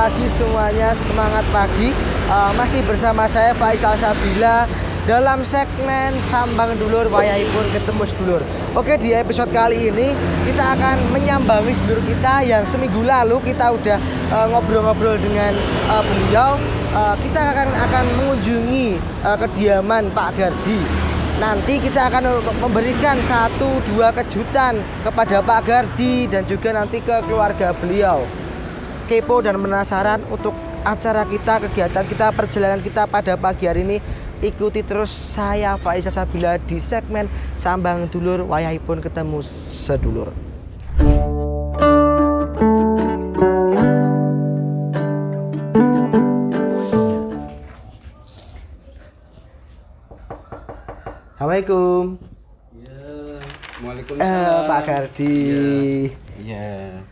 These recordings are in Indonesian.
pagi semuanya, semangat pagi. Masih bersama saya Faisal Sabila dalam segmen Sambang Dulur Wayahipun Ketemu Sedulur. Oke, di episode kali ini kita akan menyambangi sedulur kita yang seminggu lalu kita udah ngobrol-ngobrol dengan beliau. Kita akan mengunjungi kediaman Pak Gardi. Nanti kita akan memberikan 1-2 kejutan kepada Pak Gardi dan juga nanti ke keluarga beliau. Kepo dan penasaran untuk acara kita, kegiatan kita, perjalanan kita pada pagi hari ini? Ikuti terus saya Faisal Sabila di segmen Sambang Dulur Wayahipun Ketemu Sedulur. Assalamualaikum. Ya, waalaikumsalam. Pak Gardi. Ya.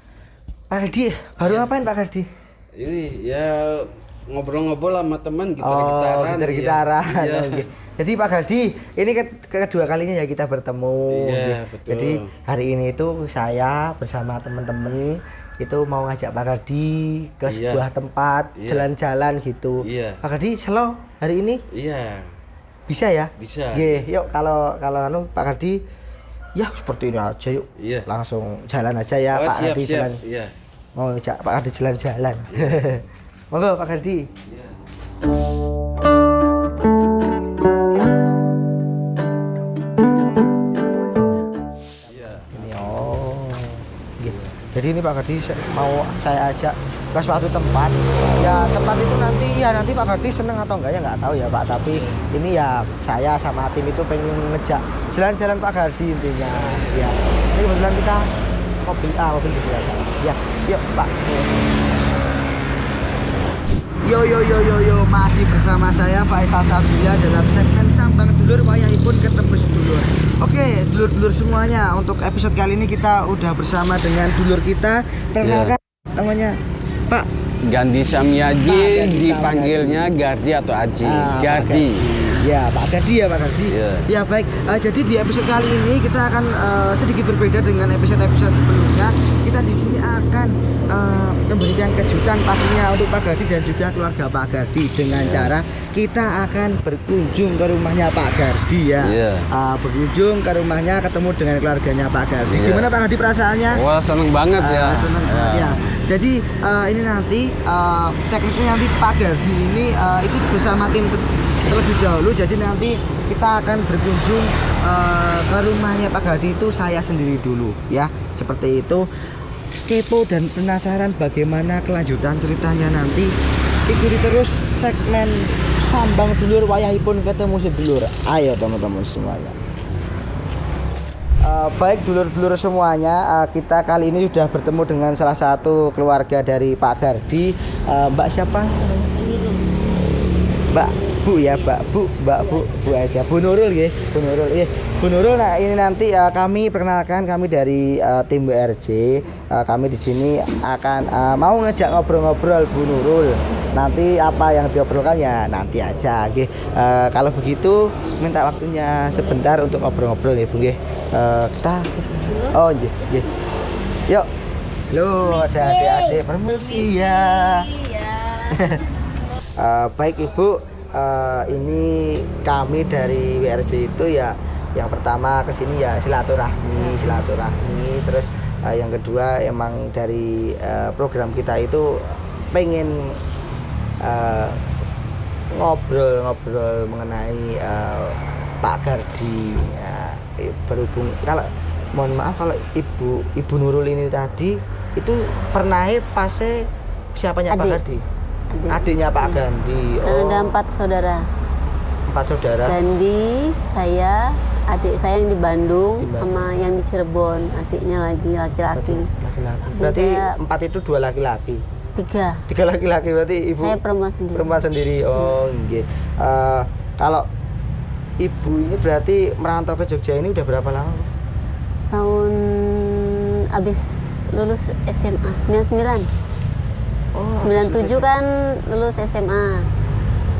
Pak Gardi, baru ngapain Pak Gardi? Ini ya ngobrol-ngobrol sama teman gitar-gitaran. Gitar-gitaran. Ya. Oke. Jadi Pak Gardi, ini kedua kalinya ya kita bertemu. Iya, betul. Jadi hari ini itu saya bersama teman-teman itu mau ngajak Pak Gardi ke sebuah tempat jalan-jalan gitu. Iya. Pak Gardi slow hari ini? Iya. Bisa ya? Bisa. Oke, yuk kalau Pak Gardi ya seperti ini aja yuk. Iya. Langsung jalan aja ya Pak Gardi jalan. Iya. Mau ajak Pak Gardi jalan-jalan. Monggo Pak Gardi. Iya. Ini jadi ini Pak Gardi mau saya ajak ke suatu tempat. Ya tempat itu nanti Pak Gardi seneng atau enggak ya nggak tahu ya Pak. Tapi ini ya saya sama tim itu pengen ngejak jalan-jalan Pak Gardi intinya. Ya. Ini kebetulan kita mobil di sebelah sana. Ya, yuk Pak. Yo, masih bersama saya Faisal Sabila dalam segmen Sambang Dulur Wayahipun Ketemu Sedulur. Oke, dulur-dulur semuanya, untuk episode kali ini kita udah bersama dengan dulur kita. Perkenalkan namanya Pak Gandhi Samyadi, Gandhi dipanggilnya Gardi atau Aji. Gardi. Ya, Pak Gardi ya Pak Gardi. Ya baik, jadi di episode kali ini kita akan sedikit berbeda dengan episode-episode sebelumnya. Kita di sini akan memberikan kejutan pastinya untuk Pak Gardi dan juga keluarga Pak Gardi dengan cara kita akan berkunjung ke rumahnya Pak Gardi ya. Berkunjung ke rumahnya, ketemu dengan keluarganya Pak Gardi. Gimana Pak Gardi perasaannya? Wah, seneng banget ya. Seneng ya. Jadi ini nanti teknisnya nanti Pak Gardi ini ikut bersama tim terlebih dahulu. Jadi nanti kita akan berkunjung ke rumahnya Pak Gardi itu saya sendiri dulu ya. Seperti itu. Kepo dan penasaran bagaimana kelanjutan ceritanya nanti, ikuti terus segmen Sambang Dulur Wayahipun Ketemu Sedulur. Ayo teman-teman semuanya. Baik dulur-dulur semuanya, kita kali ini sudah bertemu dengan salah satu keluarga dari Pak Gardi. Mbak siapa? Mbak Bu ya, Mbak Bu aja. Bu Nurul ya, Bu Nurul. Bu Nurul, nah ini nanti kami perkenalkan, kami dari tim BRJ. Kami di sini akan mau ngejak ngobrol-ngobrol Bu Nurul. Nanti apa yang diobrolkan ya nanti aja, nggih. Kalau begitu minta waktunya sebentar untuk ngobrol-ngobrol ya, Bu nggih. Kita nggih. Yuk. Loh, ada adik-adik permisi ya. Baik Ibu. Ini kami dari WRJ itu ya, yang pertama kesini ya silaturahmi, terus yang kedua emang dari program kita itu pengen ngobrol mengenai Pak Gardi ya, berhubung kalau mohon maaf kalau Ibu Nurul ini tadi itu pernah pas siapanya Pak Gardi? Adiknya Pak Gandhi. Ada 4 saudara. 4 saudara. Gandhi, saya, adik saya yang di Bandung, sama yang di Cirebon. Adiknya lagi laki-laki. Berarti 4 itu 2 laki-laki. 3 laki-laki berarti ibu. Saya perempuan sendiri. Perempuan sendiri. Oh, nggih. Kalau ibu ini berarti merantau ke Jogja ini udah berapa lama? Tahun habis lulus SMA 99. 97 kan lulus SMA,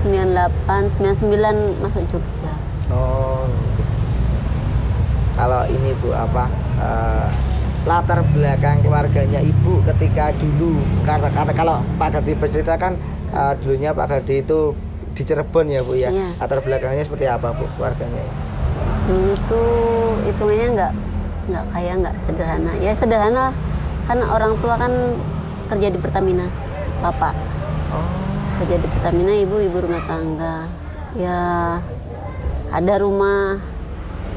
98, 99 masuk Jogja. Oh, kalau ini Bu latar belakang keluarganya ibu ketika dulu, karena kalau Pak Gardi bercerita kan dulunya Pak Gardi itu di Cirebon ya Bu ya. Iya. Latar belakangnya seperti apa Bu keluarganya? Dulu tuh hitungannya nggak kaya, nggak sederhana. Ya sederhana lah. Kan orang tua kan kerja di Pertamina, bapak. Kerja di Pertamina, ibu rumah tangga. Ya ada rumah,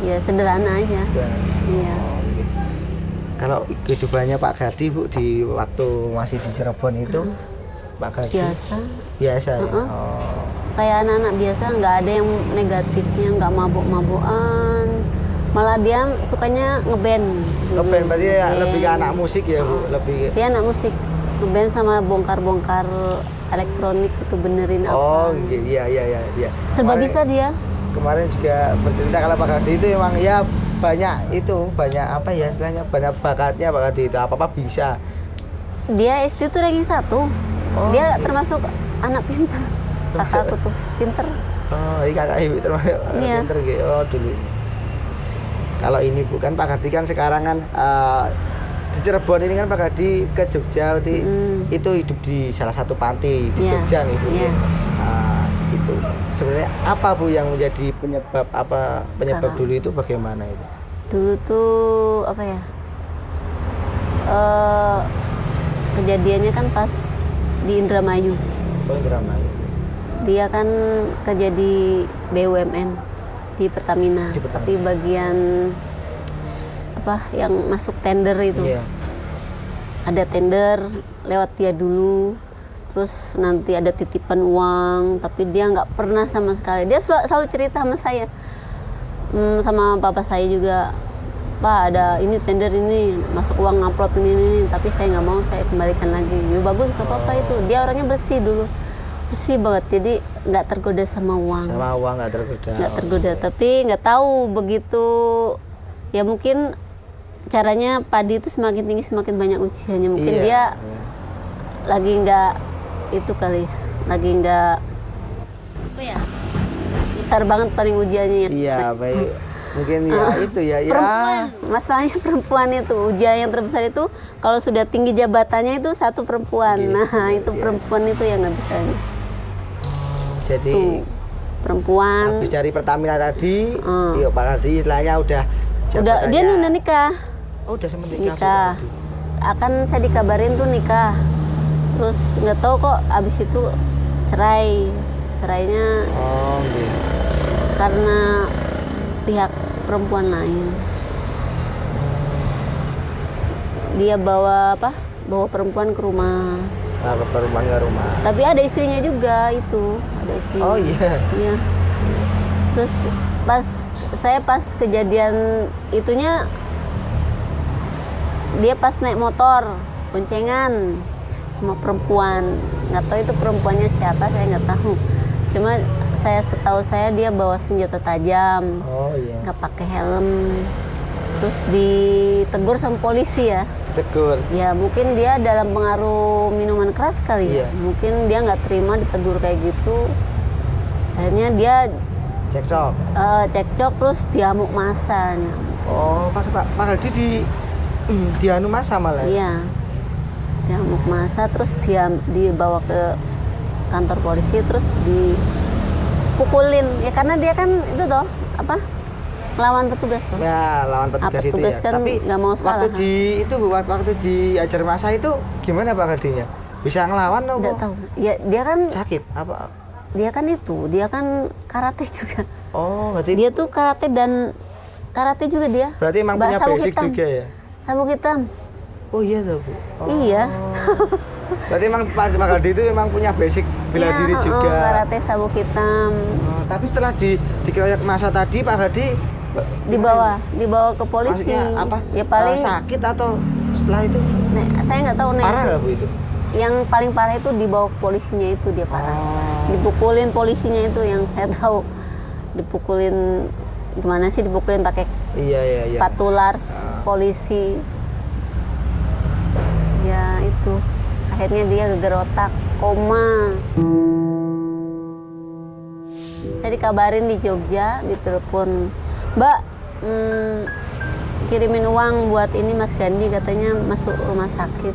ya sederhana aja. Iya. Kalau kehidupannya Pak Gardi Bu di waktu masih di Cirebon itu, Pak Gardi biasa ya. Kayak anak-anak biasa, nggak ada yang negatifnya, nggak mabuk-mabukan. Malah dia sukanya ngeband. Ngeband berarti ya lebih ke anak musik ya Bu, lebih. Dia anak musik, ngeband sama bongkar-bongkar elektronik itu, benerin Oh apa. iya. Serba bisa dia. Kemarin juga bercerita kalau Pak Gardi itu emang ya banyak apa ya istilahnya, banyak bakatnya Pak Gardi itu, apa bisa. Dia SD tuh ranking 1. Dia termasuk anak pintar. Kakak aku tuh pinter. Oh, ini kakak ibu termasuk Iya. pinter gitu. Oh dulu. Kalau ini bukan Pak Gardi kan sekarang kan di Cirebon ini kan Pak Gardi ke Jogja itu hidup di salah satu panti di Iya. Jogja nih Bu. Iya. Itu sebenarnya apa Bu yang menjadi penyebab Karena dulu itu bagaimana itu? dulu tuh apa ya? Kejadiannya kan pas di Indramayu. Oh drama. Dia kan kerja di BUMN di Pertamina. Di Pertamina. Tapi bagian apa yang masuk tender itu. Iya. Ada tender lewat dia dulu, terus nanti ada titipan uang, tapi dia nggak pernah sama sekali. Dia selalu cerita sama saya, sama papa saya juga, Pak ada ini tender ini masuk uang amplop ini, tapi saya nggak mau, saya kembalikan lagi. Ya bagus nggak apa-apa itu. Dia orangnya bersih dulu, bersih banget, jadi nggak tergoda sama uang. Sama uang nggak tergoda. Nggak tergoda, tapi nggak tahu begitu. Ya mungkin caranya padi itu semakin tinggi semakin banyak ujiannya. Mungkin Iya. dia lagi nggak itu kali, lagi nggak apa ya, besar banget paling ujiannya. Iya baik. Mungkin ya itu ya. Perempuan, masalahnya perempuan itu ujian yang terbesar itu kalau sudah tinggi jabatannya itu satu perempuan. Gitu, Nah itu iya. perempuan itu yang nggak bisa. Jadi Tuh, perempuan. habis dari Pertamina tadi, yuk Pak Gardi istilahnya udah Dia jabatannya- udah nikah. Oh udah sama nikah. Nikah. Bu, Gardi. Akan saya dikabarin tuh nikah. Terus nggak tahu kok abis itu cerai. Cerainya Oh gitu. karena pihak perempuan lain. Dia bawa apa? Bawa perempuan ke rumah. Nah, ke rumah. Tapi ada istrinya juga itu, ada istrinya. Oh iya. Iya. Terus pas kejadian itunya dia pas naik motor boncengan sama perempuan, nggak tahu itu perempuannya siapa, saya nggak tahu. Cuma setahu saya dia bawa senjata tajam, Oh iya. nggak pakai helm, terus ditegur sama polisi ya. Ditegur. Ya mungkin dia dalam pengaruh minuman keras kali ya. Iya. Mungkin dia nggak terima ditegur kayak gitu. Akhirnya dia Cekcok. cekcok terus diamuk massa. Oh Pak Gardi di anu masa malah. Iya. Diamuk massa terus dia dibawa ke kantor polisi terus dipukulin. Ya karena dia kan itu toh apa? Melawan petugas tuh. Ya lawan petugas itu petugas ya. kan Tapi nggak mau salah, waktu diajar masa itu gimana Pak Gardinya? Bisa ngelawan atau Nggak tahu. Ya dia kan sakit apa? dia kan karate juga. Oh berarti Dia tuh karate juga dia. berarti emang punya Sabuk basic hitam. juga ya? Sabuk hitam. Oh iya tuh Bu. Oh. Iya. Berarti emang Pak Gardi itu emang punya basic bela Iya, diri juga. karate sabuk hitam. Oh, tapi setelah dikeroyok masa tadi Pak Gardi Dibawa ke polisi. maksudnya apa? Ya paling Sakit atau setelah itu saya nggak tahu nih. parah nggak Bu itu? Yang paling parah itu dibawa ke polisinya itu dia parah. Dipukulin polisinya itu yang saya tahu. Dipukulin gimana sih, dipukulin pakai Iya. sepatu lars polisi. Ya itu. Akhirnya dia geger otak, koma. Saya dikabarin di Jogja, ditelepon, Mbak, kirimin uang buat ini Mas Gandhi, katanya masuk rumah sakit.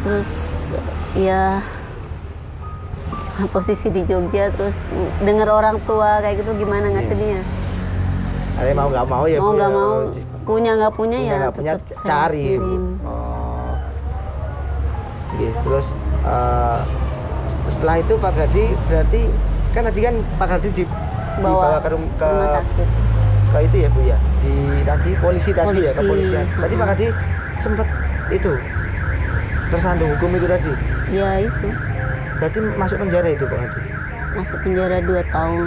Terus ya posisi di Jogja, terus denger orang tua kayak gitu, gimana nggak sedihnya? Ada mau nggak mau ya Mau Bu, nggak ya. mau, punya nggak punya ya nggak punya tetap saya cari Bu. kirim. Oh. Gitu. Terus setelah itu Pak Gardi berarti kan tadi kan Pak Gardi dibawa ke rumah sakit. ke itu ya Bu ya, di tadi polisi tadi ya, Polisi. kepolisian. Tadi Pak Gardi sempat itu tersandung hukum itu tadi. Ya itu, Berarti masuk penjara itu Pak Gardi. masuk penjara 2 tahun.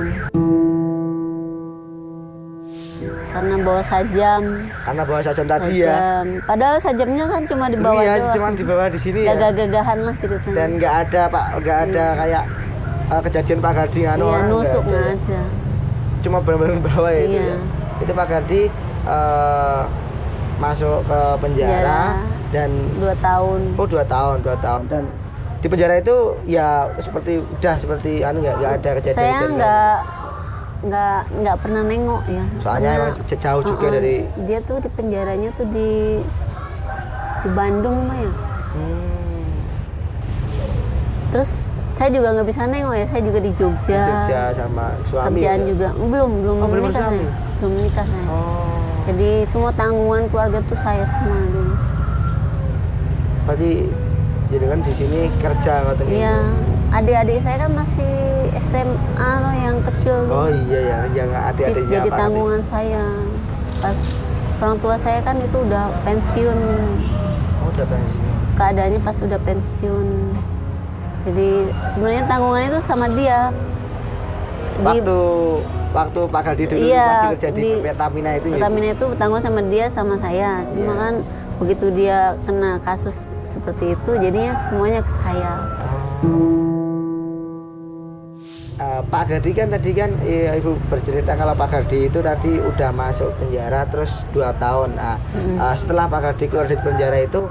Karena bawa sajam. Karena bawa sajam tadi ya. Sajam. Padahal sajamnya kan cuma di bawah Iya, doang. cuma di bawah di sini ya. Gagah-gagahan lah ceritanya. Dan nggak ada Pak, nggak ada kayak kejadian Pak Gardi nganu Iya, orang, nusuk nggak nggak ada. ada. Cuma benar-benar bawah ya itu Iya. ya. Itu Pak Gardi masuk ke penjara dan 2 tahun. oh 2 tahun dan di penjara itu ya seperti anu nggak ada kejadian. Saya nggak pernah nengok ya. Soalnya Karena, emang jauh juga dari. Dia tuh di penjaranya tuh di Bandung mah ya. Terus saya juga nggak bisa nengok ya. Saya juga di Jogja. Di Jogja sama suami. Kerjaan ya? juga belum Oh, belum menikah suami? saya. Belum menikah saya. Oh, Jadi semua tanggungan keluarga tuh saya semua dulu. berarti jadi kan di sini kerja ngoten iki. Iya. Adik-adik saya kan masih SMA loh yang kecil. Oh iya ya, yang adik-adiknya Jadi Pak Gardi. tanggungan saya. Pas orang tua saya kan itu udah pensiun. Oh, udah pensiun. Keadaannya pas udah pensiun. Jadi sebenarnya tanggungannya itu sama dia. Waktu Pak Gardi dulu Iya, masih kerja di di Pertamina itu ya. Pertamina itu tanggung sama dia sama saya. Cuma Iya. kan begitu dia kena kasus seperti itu, jadinya semuanya ke saya. Pak Gardi kan tadi kan Ibu bercerita kalau Pak Gardi itu tadi udah masuk penjara terus 2 tahun. Nah, setelah Pak Gardi keluar dari penjara itu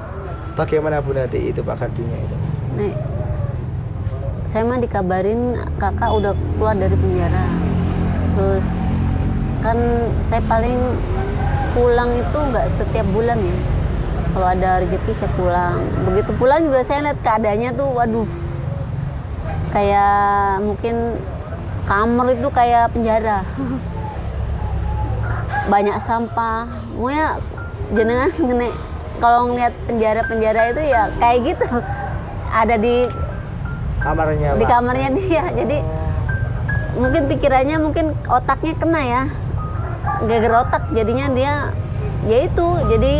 bagaimana Bu nanti itu Pak Gardinya itu? Nek, saya mah dikabarin kakak udah keluar dari penjara. Terus kan saya paling pulang itu nggak setiap bulan ya. Kalau ada rezeki saya pulang. Begitu pulang juga saya lihat keadaannya tuh, waduh, kayak mungkin kamar itu kayak penjara. Banyak sampah. Pokoknya jenengan kalau ngeliat penjara-penjara itu ya kayak gitu. Ada di Kamarnya Pak. kamarnya dia. Jadi mungkin pikirannya, mungkin otaknya kena ya. Geger otak jadinya dia ya itu. Jadi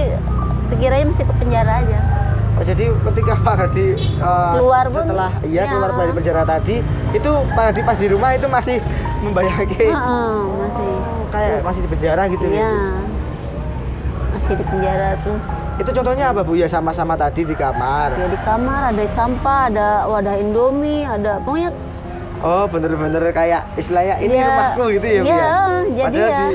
pikirannya mesti ke penjara aja. Oh, jadi ketika Pak Gardi Keluar pun, setelah ya. keluar dari penjara tadi itu Pak Gardi pas di rumah itu masih membayangkan Masih. kayak masih di penjara gitu ya. Iya. Masih di penjara. Terus Itu contohnya apa Bu? Ya sama-sama tadi di kamar. ya di kamar ada sampah, ada wadah Indomie, ada pokoknya. Oh, bener-bener kayak istilahnya ini Iya. rumahku gitu ya Bu Iya, ya. jadi Padahal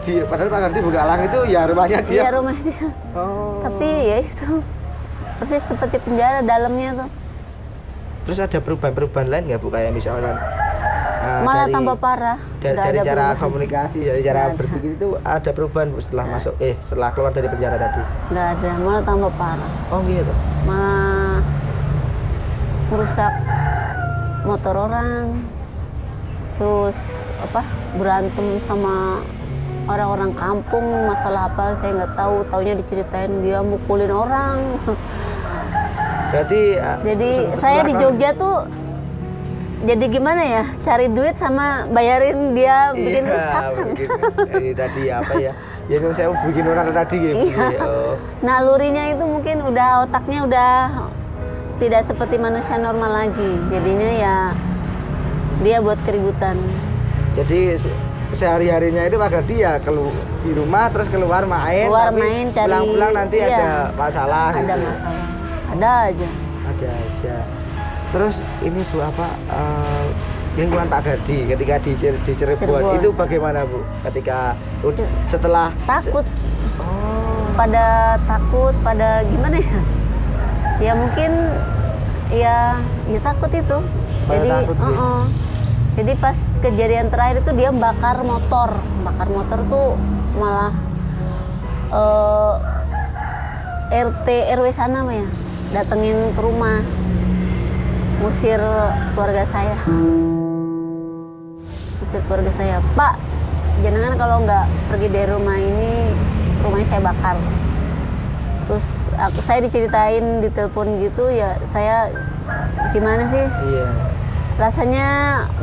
ya. padahal Pak Gardi buka alang itu ya rumahnya dia. Iya, rumah dia. Oh. Tapi ya itu persis seperti penjara dalamnya tuh. Terus ada perubahan-perubahan lain nggak Bu, kayak misalkan Malah tambah parah. dari Nggak ada cara perubahan. komunikasi, dari cara Nggak ada. berpikir itu ada perubahan Bu setelah setelah keluar dari penjara tadi. Nggak ada, malah tambah parah. Oh gitu. Malah merusak motor orang. Terus berantem sama orang-orang kampung, masalah apa saya nggak tahu. Taunya diceritain dia mukulin orang. Berarti Jadi setelah saya di keluar- Jogja tuh jadi gimana ya, cari duit sama bayarin dia bikin Iya, rusak. ini tadi apa ya? Ya yang saya bikin orang tadi gitu. Iya. Oh. Nalurinya itu mungkin udah, otaknya udah tidak seperti manusia normal lagi. Jadinya ya dia buat keributan. Jadi sehari-harinya itu Pak Gardi ya di rumah terus keluar main. Keluar tapi main, cari- pulang-pulang nanti iya. ada masalah. Ada gitu. masalah. Ada aja. Ada aja. Terus ini Bu lingkungan Pak Gardi ketika di Cirebon Cirebon. itu bagaimana Bu? Ketika setelah Takut. Oh. Pada takut, pada gimana ya? Ya mungkin ya takut itu. Pada Jadi takut, ya? Jadi pas kejadian terakhir itu dia bakar motor tuh malah eh, RT RW sana mah ya, datengin ke rumah, ngusir keluarga saya. Ngusir keluarga saya, Pak, jangan kalau nggak pergi dari rumah ini, rumahnya saya bakar. Terus saya diceritain di telepon gitu ya, saya gimana sih? Iya. Rasanya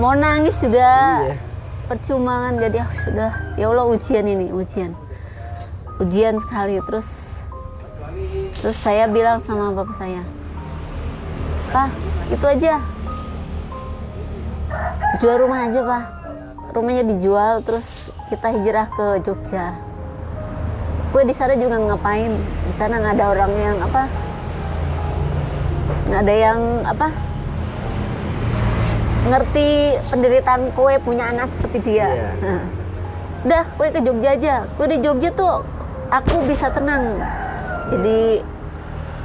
mau nangis juga. Iya. Percuma kan, jadi sudah, ya Allah, ujian ini, ujian sekali. Terus saya bilang sama bapak saya, Pak, itu aja, jual rumah aja Pak, rumahnya dijual, terus kita hijrah ke Jogja. Gue di sana juga ngapain, di sana nggak ada orang yang nggak ada yang ngerti penderitaan kue punya anak seperti dia. Iya. Nah, udah, kue ke Jogja aja. Kue di Jogja tuh aku bisa tenang. Jadi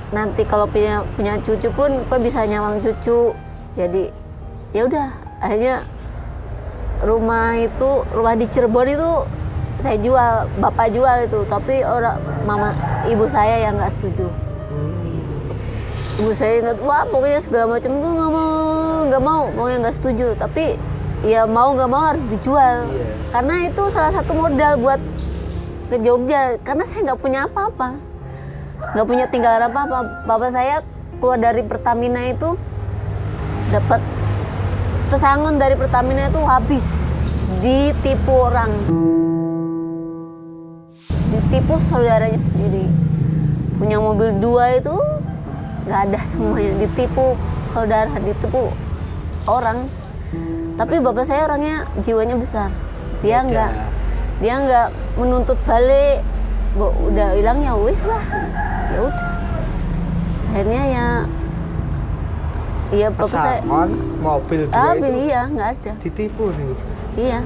nanti kalau punya cucu pun kue bisa nyawang cucu. Jadi ya udah, akhirnya rumah di Cirebon itu saya jual, bapak jual itu, tapi ibu saya yang nggak setuju. Ibu saya ingat, wah pokoknya segala macam, gue nggak mau, pokoknya nggak setuju. Tapi ya mau nggak mau harus dijual, karena itu salah satu modal buat ke Jogja. Karena saya nggak punya apa-apa, nggak punya tinggalan apa-apa. Bapak saya keluar dari Pertamina itu dapat pesangon dari Pertamina itu habis, ditipu orang, ditipu saudaranya sendiri. Punya mobil 2 itu nggak ada semuanya, ditipu saudara, ditipu orang. Tapi bapak saya orangnya jiwanya besar, dia nggak menuntut balik. Udah hilang ya wis lah, ya udah. Akhirnya ya bapak saya mobil 2 itu iya nggak ada, ditipu nih. Iya,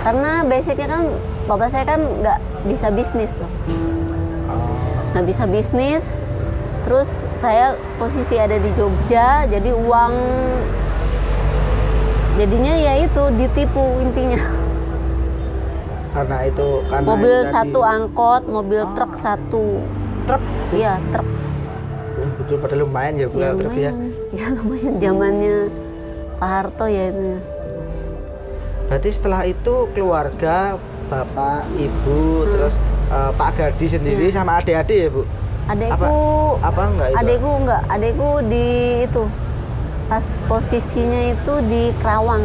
karena basicnya kan bapak saya kan nggak bisa bisnis tuh, nggak bisa bisnis. Terus saya posisi ada di Jogja, jadi uang jadinya ya itu ditipu intinya. Karena Mobil satu angkot, mobil truk 1. Truk? Iya, truk. Betul, pada lumayan ya bukan truk ya. Ya lumayan, zamannya Pak Harto ya itu. Berarti setelah itu keluarga, bapak, ibu, terus Pak Gardi sendiri sama adik-adik ya Bu? Adekku enggak itu? Adekku di itu pas posisinya itu di Kerawang,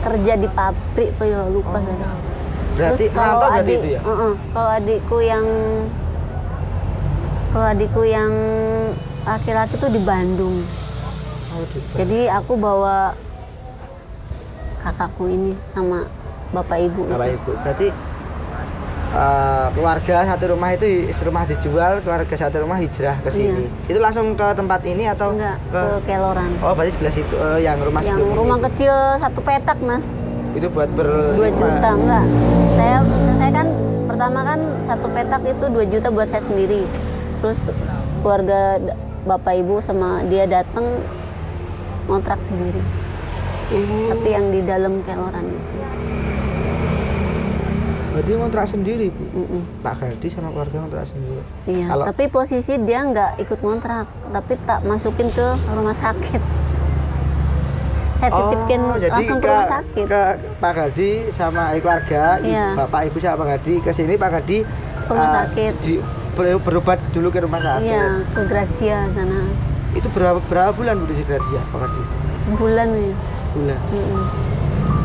kerja di pabrik apa ya, lupa saya. Berarti rantau berarti itu ya? Kalau adikku yang laki-laki tuh di Bandung. Jadi aku bawa kakakku ini sama bapak ibu. Bapak ibu, berarti keluarga satu rumah itu rumah dijual, keluarga satu rumah hijrah ke sini. Itu langsung ke tempat ini atau enggak, ke Keloran? Oh, berarti sebelah situ yang rumah yang sebelum rumah ini. kecil 1 petak Mas. Itu buat 2 juta enggak. Saya kan pertama kan 1 petak itu 2 juta buat saya sendiri. Terus keluarga bapak ibu sama dia datang ngontrak sendiri. Tapi yang di dalam Keloran itu. Berarti ngontrak sendiri Bu? Pak Gardi sama keluarga ngontrak sendiri? Iya, tapi posisi dia nggak ikut ngontrak, tapi tak masukin ke rumah sakit. Saya titipin langsung ke rumah sakit. Ke Pak Gardi sama keluarga, bapak ibu sama Pak Gardi ke sini, Pak Gardi ke rumah sakit. Berobat dulu ke rumah sakit. Iya, ke Gracia sana. Itu berapa bulan Bu di Gracia Pak Gardi? Sebulan ya. Sebulan.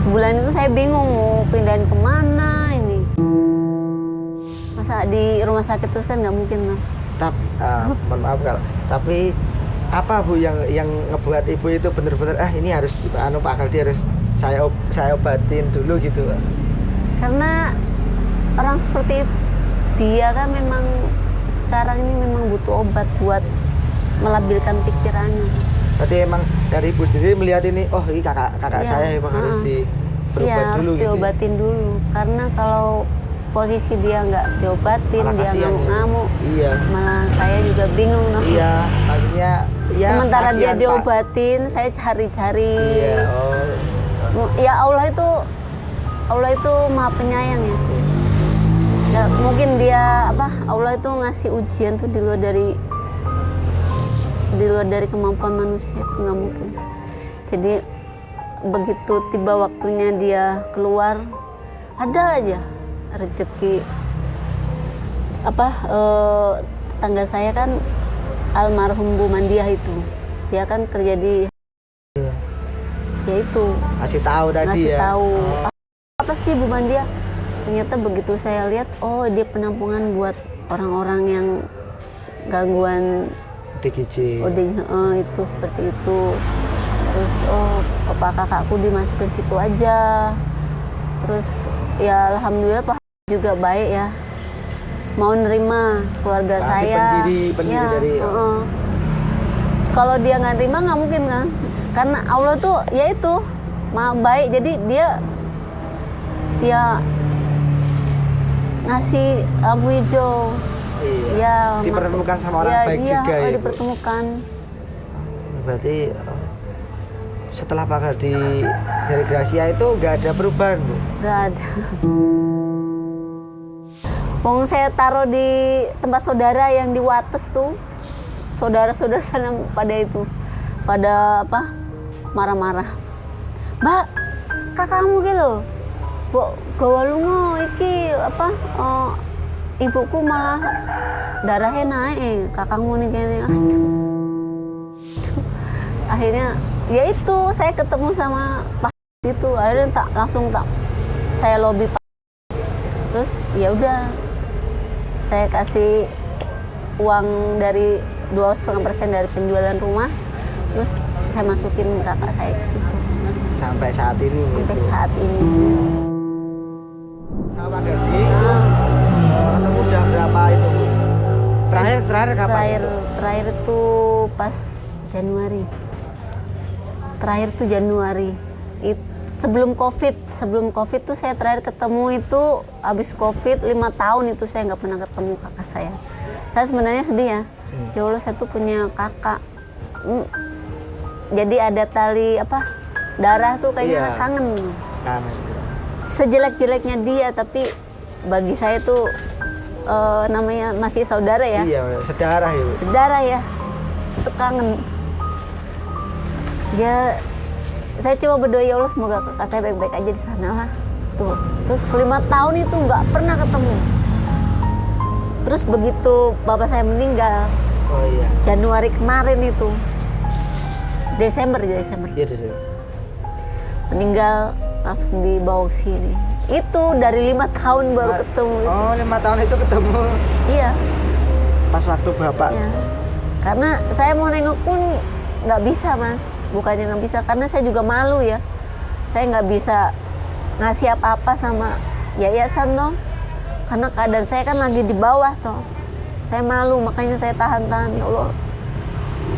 Sebulan itu saya bingung mau pindahin kemana ini. Masa di rumah sakit terus kan nggak mungkin lah. Mohon maaf kalau. Tapi apa Bu yang ngebuat ibu itu benar-benar ini harus Pak Gardi harus saya obatin dulu gitu. Karena orang seperti dia kan memang sekarang ini memang butuh obat buat melabilkan pikirannya. Berarti emang dari ibu sendiri melihat ini, oh ini kakak saya emang harus berobat dulu harus gitu. Diobatin dulu. Karena kalau posisi dia nggak diobatin, malah dia ngamuk-ngamuk. Iya. Malah saya juga bingung. Iya, maksudnya ya. Sementara dia Pak. diobatin, saya cari-cari. Iya. Ya Allah itu Maha Penyayang ya. Ya, mungkin dia Allah itu ngasih ujian tuh di luar dari kemampuan manusia, itu nggak mungkin. Jadi begitu tiba waktunya dia keluar, ada aja rezeki. Tetangga saya kan almarhum Bu Mandiah itu, dia kan kerja di ya itu Masih tahu tadi ngasih ya. tahu apa sih Bu Mandiah. Ternyata begitu saya lihat, oh dia penampungan buat orang-orang yang gangguan DGJ. itu seperti itu. Terus papa kakakku dimasukin situ aja. Terus ya alhamdulillah Pak juga baik ya, mau nerima keluarga Pak saya. pendiri Ya, dari kalau dia nggak nerima nggak mungkin kan, karena Allah tuh ya itu maha baik, jadi dia ya ngasih lampu hijau. Iya. Ya, Dipertemukan sama orang baik juga ya, Bu. dipertemukan. Berarti setelah Pak Gardi dari Gracia itu nggak ada perubahan, Bu? Nggak ada. Wong saya taruh di tempat saudara yang di Wates tuh, saudara-saudara sana pada marah-marah. Mbak, kakakmu gitu, Mbok gawa lunga iki ibuku malah darahnya naik, kakakmu nih kayaknya. Akhirnya ya itu saya ketemu sama Pak itu, akhirnya saya lobby Pak. Terus ya udah saya kasih uang dari 2,5% dari penjualan rumah, terus saya masukin kakak saya ke situ. Sampai saat ini. Sampai Bu. saat ini. Sama Pak Gardi ketemu udah berapa itu, Bu? Terakhir kapan itu? Terakhir itu pas Januari. Terakhir tuh Januari. Sebelum COVID tuh saya terakhir ketemu itu habis COVID 5 tahun itu saya nggak pernah ketemu kakak saya. Saya sebenarnya sedih ya. Ya Allah, saya tuh punya kakak. Jadi ada tali darah tuh kayaknya Iya. kangen. Kangen. Sejelek-jeleknya dia, tapi bagi saya tuh namanya masih saudara ya. Iya, sedarah ya, Bu. Saudara ya. Itu kangen. Ya, saya cuma berdoa ya Allah semoga kakak saya baik-baik aja di sana lah. Tuh, terus 5 tahun itu nggak pernah ketemu. Terus begitu bapak saya meninggal, Oh iya. Januari kemarin itu, Desember. Iya, Desember. Meninggal langsung dibawa ke sini. Itu dari 5 tahun baru ketemu. Oh, 5 tahun itu ketemu Iya. pas waktu Bapak. Ya. Karena saya mau nengok pun nggak bisa, Mas. Bukannya nggak bisa, karena saya juga malu ya. Saya nggak bisa ngasih apa-apa sama yayasan dong. Karena keadaan saya kan lagi di bawah toh. Saya malu, makanya saya tahan-tahan. Ya Allah,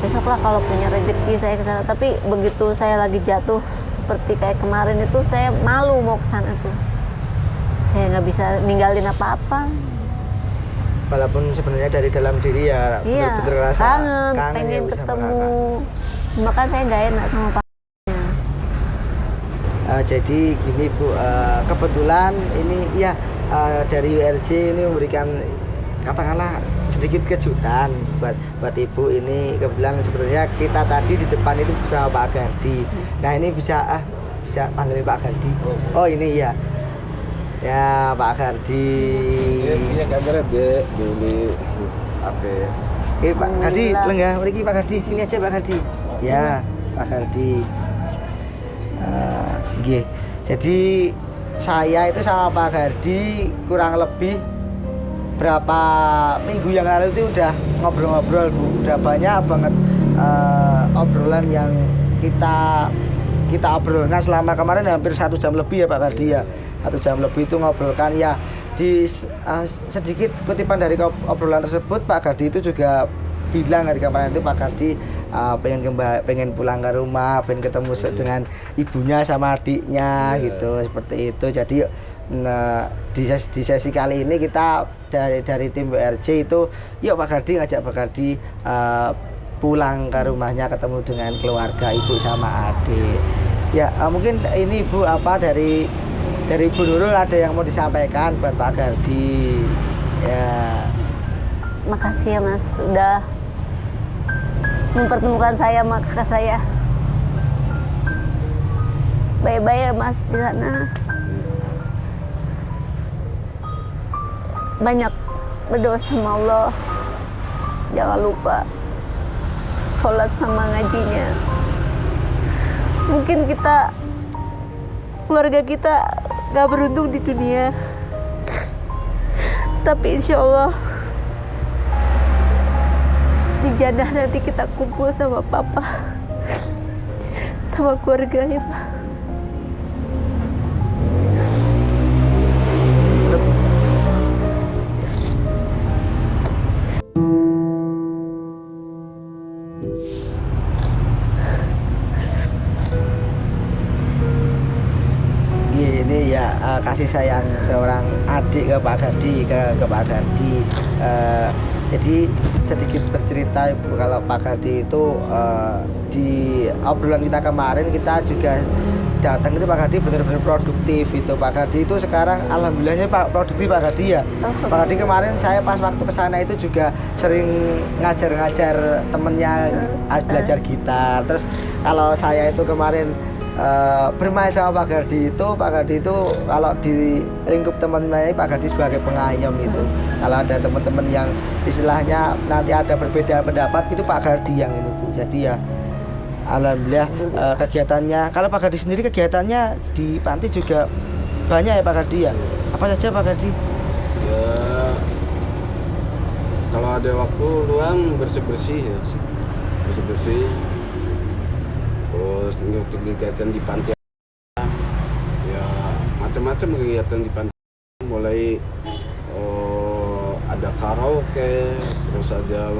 besoklah kalau punya rezeki saya ke sana. Tapi begitu saya lagi jatuh seperti kayak kemarin itu, saya malu mau ke sana tuh. Saya nggak bisa ninggalin apa-apa. Walaupun sebenarnya dari dalam diri ya Iya, betul-betul rasa kangen, ya pengen bisa sama ketemu. kakak. Makanya saya nggak enak sama Pak. Jadi gini Bu, kebetulan ini ya dari URJ ini memberikan katakanlah sedikit kejutan buat Ibu ini. Kebetulan sebenarnya kita tadi di depan itu bersama Pak Gardi. Nah ini bisa panggil Pak Gardi. Oh ini ya. Ya Pak Gardi. Iya kamera deh dulu apa? Oke Pak Gardi, Alhamdulillah. lenggah mriki Pak Gardi, sini aja Pak Gardi. Ya, Pak Gardi. Nggih. Jadi saya itu sama Pak Gardi kurang lebih berapa minggu yang lalu itu udah ngobrol-ngobrol Bu. Udah banyak banget obrolan yang kita obrolkan selama kemarin hampir 1 jam lebih ya Pak Gardi ya. 1 jam lebih itu ngobrolkan ya. Di sedikit kutipan dari obrolan tersebut Pak Gardi itu juga bilang dari kemarin itu Pak Gardi pengen pulang ke rumah, pengen ketemu dengan ibunya sama adiknya gitu, seperti itu. Jadi di sesi kali ini kita dari tim WRC itu yuk Pak Gardi ngajak Pak Gardi pulang ke rumahnya, ketemu dengan keluarga ibu sama adik. Ya mungkin ini Ibu dari dari Bu Nurul ada yang mau disampaikan buat Pak Gardi. Ya. Makasih ya Mas, udah mempertemukan saya sama kakak saya. Bye-bye ya Mas di sana. Banyak berdoa sama Allah. Jangan lupa sholat sama ngajinya. Mungkin keluarga kita gak beruntung di dunia, tapi insya Allah di jannah nanti kita kumpul sama papa, sama keluarga ya Pak. Ini ya kasih sayang seorang adik ke Pak Gardi, ke Pak Gardi. Jadi sedikit bercerita Ibu, kalau Pak Gardi itu di obrolan kita kemarin kita juga datang itu Pak Gardi benar-benar produktif itu. Pak Gardi itu sekarang alhamdulillahnya produktif Pak Gardi ya. Pak Gardi kemarin saya pas waktu ke sana itu juga sering ngajar-ngajar temennya belajar gitar. Terus kalau saya itu kemarin bermain sama Pak Gardi itu kalau di lingkup teman-teman Pak Gardi sebagai pengayom itu. Kalau ada teman-teman yang istilahnya nanti ada berbeda pendapat itu Pak Gardi yang ini Bu. Jadi ya alhamdulillah kegiatannya. Kalau Pak Gardi sendiri kegiatannya di panti juga banyak ya Pak Gardi ya. Apa saja Pak Gardi? Ya, kalau ada waktu luang bersih-bersih ya, bersih-bersih. Terus untuk kegiatan di panti ya macam-macam kegiatan di panti, mulai ada karaoke, terus ada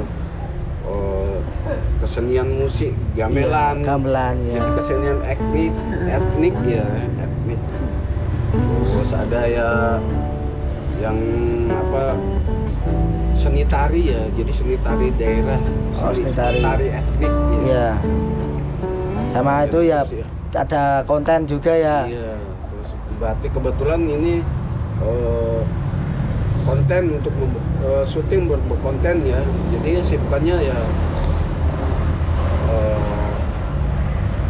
kesenian musik, gamelan, Ya. jadi kesenian etnik ya, etnik. Terus ada ya yang apa, seni tari ya, jadi seni tari daerah, Seni tari etnik ya. Iya. Sama itu ya ada konten juga ya. Iya, terus berarti kebetulan ini konten untuk syuting berkonten ya. Jadi sibukannya ya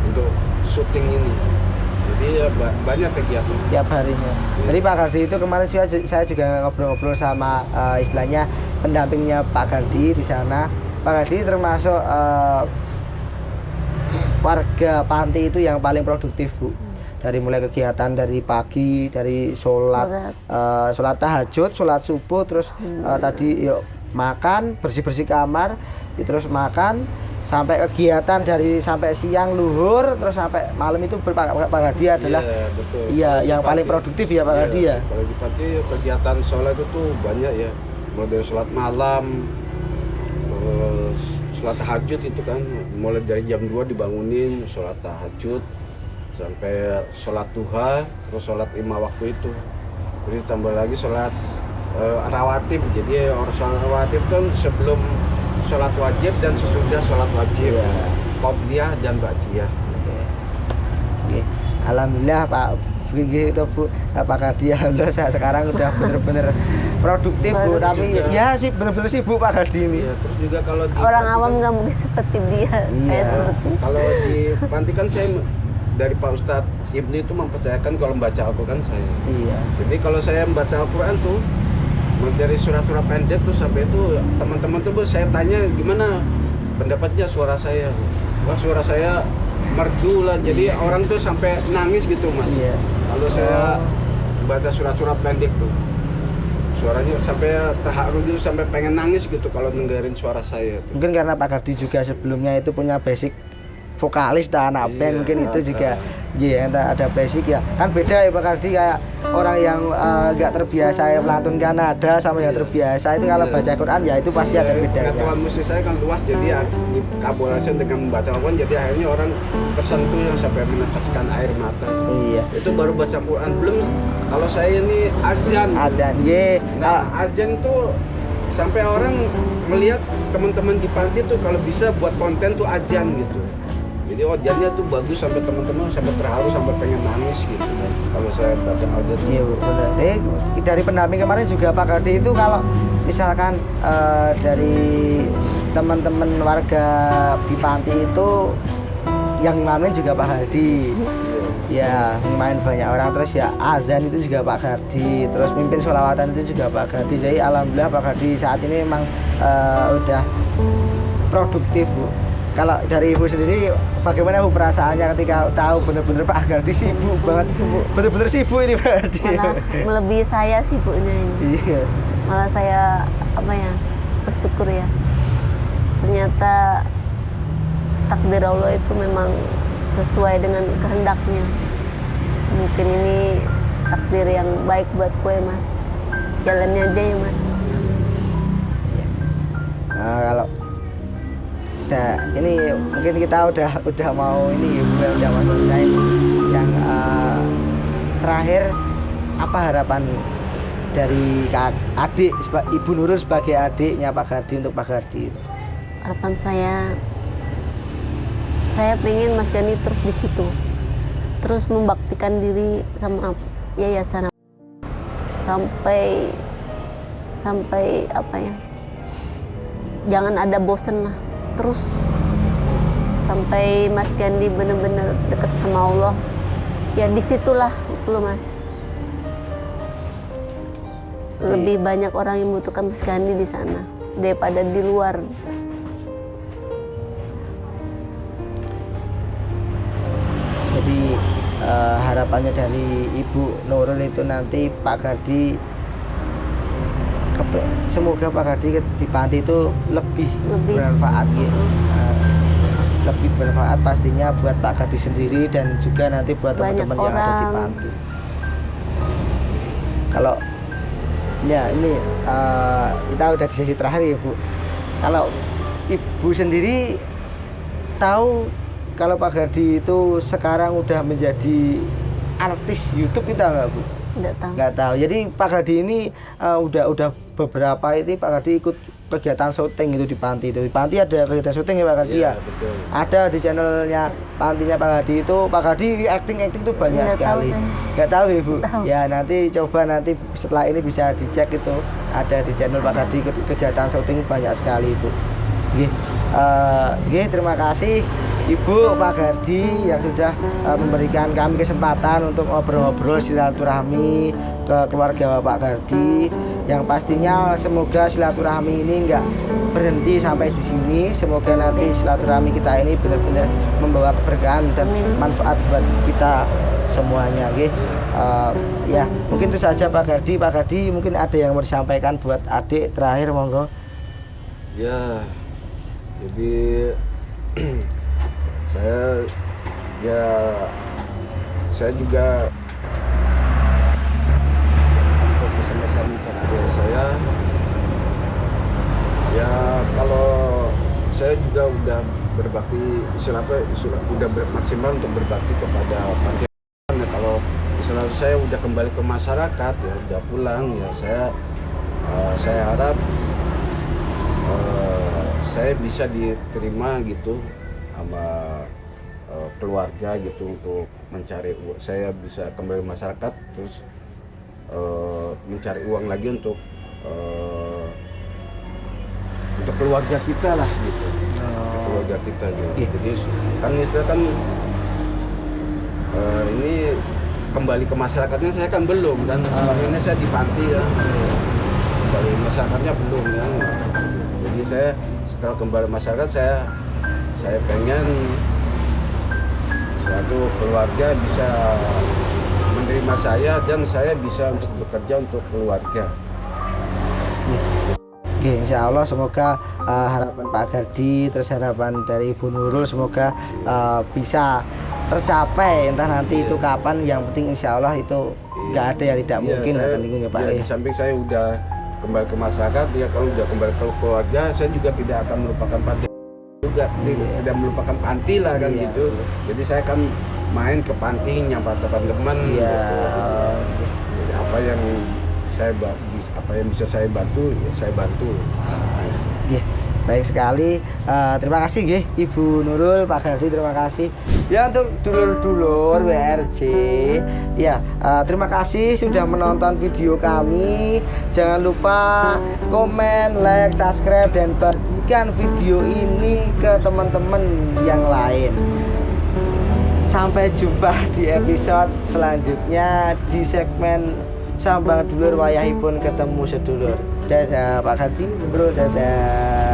untuk syuting ini. Jadi ya banyak kegiatan Tiap harinya. Jadi Pak Gardi itu kemarin saya juga ngobrol-ngobrol sama istilahnya pendampingnya Pak Gardi di sana. Pak Gardi termasuk warga panti itu yang paling produktif Bu. Dari mulai kegiatan dari pagi, dari sholat tahajud, sholat subuh, terus tadi yuk makan, bersih-bersih kamar, terus makan, sampai kegiatan dari sampai siang luhur, terus sampai malam itu Pak Gardi adalah yang paling produktif ya Pak Gardi ya. Kalau di panti kegiatan sholat itu tuh banyak ya, mulai dari sholat malam, terus sholat tahajud itu kan mulai dari jam 2 dibangunin sholat tahajud sampai sholat duha, terus sholat 5 waktu itu. Jadi tambah lagi sholat rawatib. Jadi orang sholat rawatib kan sebelum sholat wajib dan sesudah sholat wajib, qobliyah dan ba'diyah. Oke. Alhamdulillah Pak begitu Bu, Pak Gardi alhamdulillah saya sekarang udah bener-bener produktif Bu, tapi juga, ya sih bener-bener sibuk Pak Gardi ini. Ya, terus juga kalau di Orang awam nggak mungkin seperti dia. Iya. Kalau di panti kan saya dari Pak Ustadz Ibnu itu mempercayakan kalau membaca Al-Quran saya. Iya. Jadi kalau saya membaca Al-Quran tuh dari surat-surat pendek tuh sampai itu teman-teman tuh saya tanya gimana pendapatnya suara saya. Wah suara saya merdu lah. Jadi orang tuh sampai nangis gitu Mas. Iya. Kalau saya baca surat-surat pendek tuh suaranya sampai terharu gitu, sampai pengen nangis gitu kalau dengerin suara saya tuh. Mungkin karena Pak Gardi juga sebelumnya itu punya basic vokalis dan anak band, mungkin itu juga ada basic ya. Kan beda ya Pak Gardi, kayak orang yang nggak terbiasa ya melantunkan nada sama yang terbiasa itu kalau baca Quran ya itu pasti ada bedanya. Pengetahuan musik saya kan luas, jadi ya dikabulkan dengan membaca Al-Quran, jadi akhirnya orang tersentuh yang sampai meneteskan air mata. Iya. Itu baru baca Quran, belum kalau saya ini azan. Adzan, Nah, azan tuh sampai orang melihat teman-teman di panti tuh kalau bisa buat konten tuh azan gitu. Jadi audiennya tuh bagus sampai teman-teman sampai terharu sampai pengen nangis gitu kan. Kalau saya baca audien. Iya Bu, benar. Dari pendamping kemarin juga Pak Kardi itu kalau misalkan dari teman-teman warga di panti itu yang imamin juga Pak Kardi. Ya, main banyak orang, terus ya azan itu juga Pak Kardi, terus mimpin sholawatan itu juga Pak Kardi. Jadi alhamdulillah Pak Kardi saat ini memang udah produktif Bu. Kalau dari Ibu sendiri bagaimana Bu perasaannya ketika tahu benar-benar Pak Kardi sibuk banget, benar-benar sibuk ini Pak Kardi. Malah melebihi saya sibuknya ini. Iya. Malah saya bersyukur ya. Ternyata takdir Allah itu memang sesuai dengan kehendaknya. Mungkin ini takdir yang baik buat gue Mas. Jalannya aja ya Mas. Nah, kalau ini mungkin kita udah mau ini udah mau selesai. Yang terakhir apa harapan dari adik Ibu Nurul sebagai adiknya Pak Kardi untuk Pak Kardi? Harapan saya pengen Mas Gani terus di situ, terus membaktikan diri sama yayasan sampai jangan ada bosen lah, terus sampai Mas Gandhi benar-benar dekat sama Allah. Ya disitulah loh Mas. Lebih banyak orang yang membutuhkan Mas Gandhi di sana daripada di luar. Jadi harapannya dari Ibu Nurul itu nanti Pak Kardi semoga Pak Kardi di panti itu lebih bermanfaat gitu. Lebih bermanfaat pastinya buat Pak Kardi sendiri dan juga nanti buat teman-teman yang ada di panti. Kalau ya ini kita udah di sesi terakhir ya Bu. Kalau Ibu sendiri tahu kalau Pak Kardi itu sekarang udah menjadi artis YouTube, kita nggak Bu? Nggak tahu. Jadi Pak Kardi ini udah beberapa ini Pak Kardi ikut kegiatan syuting itu di panti itu. Di panti ada kegiatan syuting ya Pak Kardi ya. Betul. Ada di channelnya pantinya Pak Kardi itu. Pak Kardi acting itu banyak nggak sekali. Nggak tahu ya Bu? Tahu. Ya nanti coba nanti setelah ini bisa dicek itu ada di channel Pak Kardi kegiatan syuting banyak sekali Bu. Nggih, terima kasih Ibu Pak Kardi yang sudah memberikan kami kesempatan untuk ngobrol-ngobrol silaturahmi ke keluarga Pak Kardi. Yang pastinya semoga silaturahmi ini enggak berhenti sampai di sini. Semoga nanti silaturahmi kita ini benar-benar membawa keberkahan dan manfaat buat kita semuanya. Ya mungkin itu saja Pak Kardi. Pak Kardi mungkin ada yang mau disampaikan buat adik terakhir, monggo. Ya, jadi saya juga pesan-pesan kepada adik saya. Ya kalau saya juga udah berbakti udah maksimal untuk berbakti kepada panti. Ya, kalau istilah saya udah kembali ke masyarakat ya udah pulang ya saya harap saya bisa diterima gitu sama keluarga gitu untuk mencari uang. Saya bisa kembali ke masyarakat terus mencari uang lagi untuk keluarga kita lah gitu. Keluarga kita gitu. Jadi kan istilah kan ini kembali ke masyarakatnya saya kan belum kan. Selama ini saya di panti ya. Kembali masyarakatnya belum ya. Jadi saya setelah kembali masyarakat saya pengen satu keluarga bisa menerima saya dan saya bisa bekerja untuk keluarga. Oke, insya Allah semoga harapan Pak Kardi terus harapan dari Ibu Nurul semoga bisa tercapai, entah nanti itu kapan, yang penting insya Allah itu nggak ada yang tidak mungkin atau ya Pak. Di samping saya udah kembali ke masyarakat ya, kalau udah kembali ke keluarga saya juga tidak akan melupakan panti juga, tidak melupakan panti lah kan gitu. Jadi saya kan main ke panti nyapa teman-teman gitu. Jadi apa yang bisa saya bantu ya saya bantu. Baik sekali. Terima kasih nggih Ibu Nurul, Pak Gardi, terima kasih. Ya untuk dulur-dulur WRJ. Ya, terima kasih sudah menonton video kami. Jangan lupa komen, like, subscribe dan bagikan video ini ke teman-teman yang lain. Sampai jumpa di episode selanjutnya di segmen Sambang Dulur Wayahipun Ketemu Sedulur. Dadah Pak Gardi, Bro, dadah.